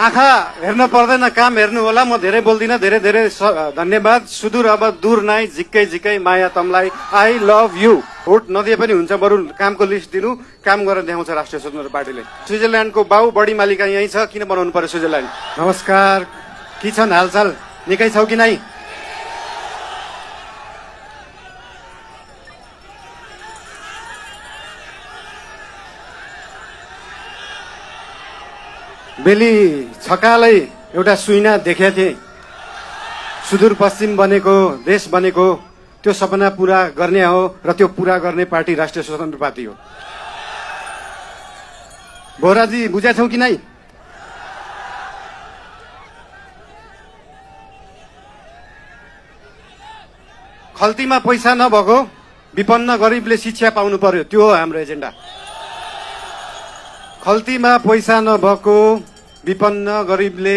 आँखा हेर्न पर्दैन, काम हेर्नु होला। म धेरै बोल्दिनँ। धेरै धेरै धन्यवाद। सुदूर अब दूर नाइ, झिक्कै झिक्कै माया तमलाई। I love you. भोट नदिए पनि हुन्छ, बरु कामको लिस्ट दिनु, काम गरेर देखाउँछ राष्ट्रिय स्वतन्त्र पार्टीले। स्विजरल्यान्डको बाउ बढी मालिका यही छ, किन बनाउनु पर्यो स्विजरल्यान्ड? नमस्कार, के छन् हालचाल? निकै छौ कि नै? बेली छकालै एउटा सुइना देखेका थिएँ। सुदूरपश्चिम बनेको, देश बनेको, त्यो सपना पूरा गर्ने हो र त्यो पूरा गर्ने पार्टी राष्ट्रिय स्वतन्त्र पार्टी हो। बोहराजी बुझेछौ कि नै? खल्तीमा पैसा नभएको विपन्न गरिबले शिक्षा पाउनु पर्यो, त्यो हो हाम्रो एजेन्डा। खल्तीमा पैसा नभएको विपन्न गरिबले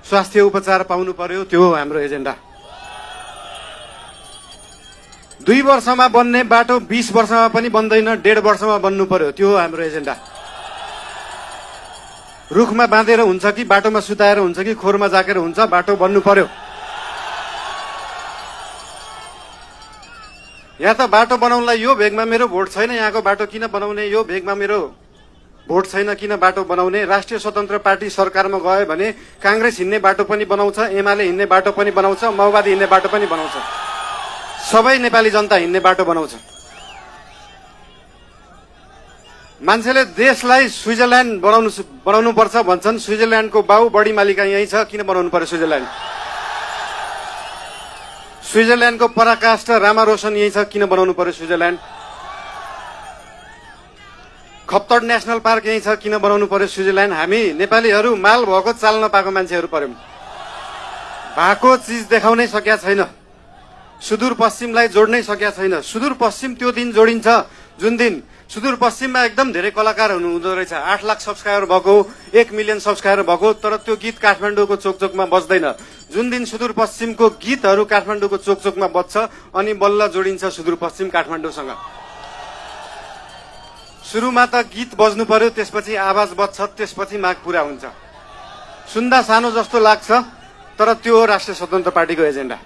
स्वास्थ्य उपचार पाउनु पर्यो, त्यो हो हाम्रो एजेन्डा। 2 वर्षमा बन्ने बाटो 20 वर्षमा पनि बन्दैन, 1.5 वर्षमा बन्नु पर्यो, त्यो हो हाम्रो एजेन्डा। रुखमा बाँधेर हुन्छ कि बाटोमा सुताएर हुन्छ कि खोरमा जाकेर हुन्छ, बाटो बन्नु पर्यो। यहाँ त बाटो बनाउनलाई यो भेगमा मेरो भोट छैन, यहाँको बाटो किन बनाउने, यो भेगमा मेरो भोट छैन किन बाटो बनाउने। राष्ट्रिय स्वतन्त्र पार्टी सरकारमा गयो भने कांग्रेस हिँड्ने बाटो पनि बनाउँछ, एमाले हिँड्ने बाटो पनि बनाउँछ, माओवादी हिँड्ने बाटो पनि बनाउँछ, सबै नेपाली जनता हिँड्ने बाटो बनाउँछ। मान्छेले देशलाई स्विजरल्यान्ड बनाउनु पर्छ भन्छन्। स्विजरल्यान्डको बाउ बढी मालिका यही छ, किन बनाउनु पर्यो स्विजरल्यान्ड? स्विजरल्यान्डको पराकाष्ठ रामा रोशन यही छ, किन बनाउनु पर्यो स्विजरल्यान्ड? खप्तड नेशनल पार्क यही छ, किन बनाउनु पर्यो स्विजरल्यान्ड? हामी नेपालीहरू माल भएको चाल नपाएको मान्छेहरू पर्यौं। भएको चिज देखाउनै सकेका छैन, सुदूरपश्चिमलाई जोड्नै सकेका छैन। सुदूरपश्चिम त्यो दिन जोडिन्छ जुन दिन सुदूरपश्चिममा एकदम धेरै कलाकार हुँदो रहेछ। 8 लाख सब्सक्राइबर भएको, 1 मिलियन सब्सक्राइबर भएको, तर त्यो गीत काठमाडौँको चोकचोकमा बज्दैन। जुन दिन सुदूरपश्चिमको गीतहरू काठमाडौँको चोकचोकमा बज्छ, अनि बल्ल जोडिन्छ सुदूरपश्चिम काठमाडौँसँग। सुरुमा त गीत बज्नु पर्यो, त्यसपछि आवाज बज्छ, त्यसपछि माग पूरा हुन्छ। सुन्दा सानो जस्तो लाग्छ, तर त्यो हो राष्ट्रिय स्वतन्त्र पार्टीको एजेन्डा।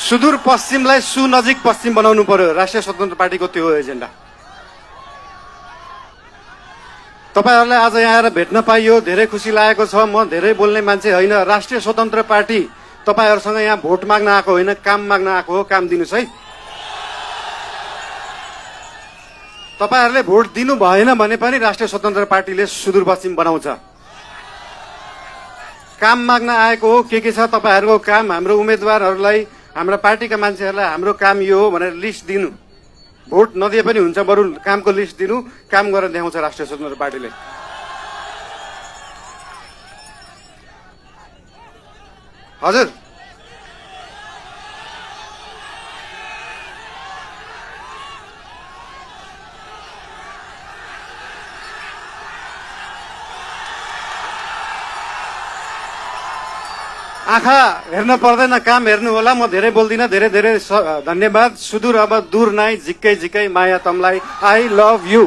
सुदूरपश्चिमलाई सुनजिक पश्चिम बनाउनु पर्यो, राष्ट्रिय स्वतन्त्र पार्टीको त्यो हो एजेन्डा। तपाईहरुलाई आज यहाँ आएर भेट्न पाइयो, धेरै खुसी लागेको छ। म धेरै बोल्ने मान्छे होइन। राष्ट्रिय स्वतन्त्र पार्टी तपाईहरुसँग यहाँ भोट माग्न आएको होइन, काम माग्न आएको हो। काम दिनुस् है। तपाईहरुले भोट दिनु भएन भने पनि राष्ट्रिय स्वतन्त्र पार्टीले सुदूरपश्चिम बनाउँछ। काम माग्न आएको हो। के छ तपाईहरुको काम? हाम्रो उम्मेदवारहरूलाई, हाम्रा पार्टीका मान्छेहरूलाई हाम्रो काम यो हो भनेर लिस्ट दिनु। भोट नदिए पनि हुन्छ, बरु कामको लिस्ट दिनु, काम गरेर देखाउँछ राष्ट्रिय स्वतन्त्र पार्टीले। हजुर, आँखा हेर्न पर्दैन, काम हेर्नु होला। म धेरै बोल्दिनँ। धेरै धेरै धन्यवाद। सुदूर अब दूर नाइ, झिक्कै झिक्कै माया तमलाई। I love you.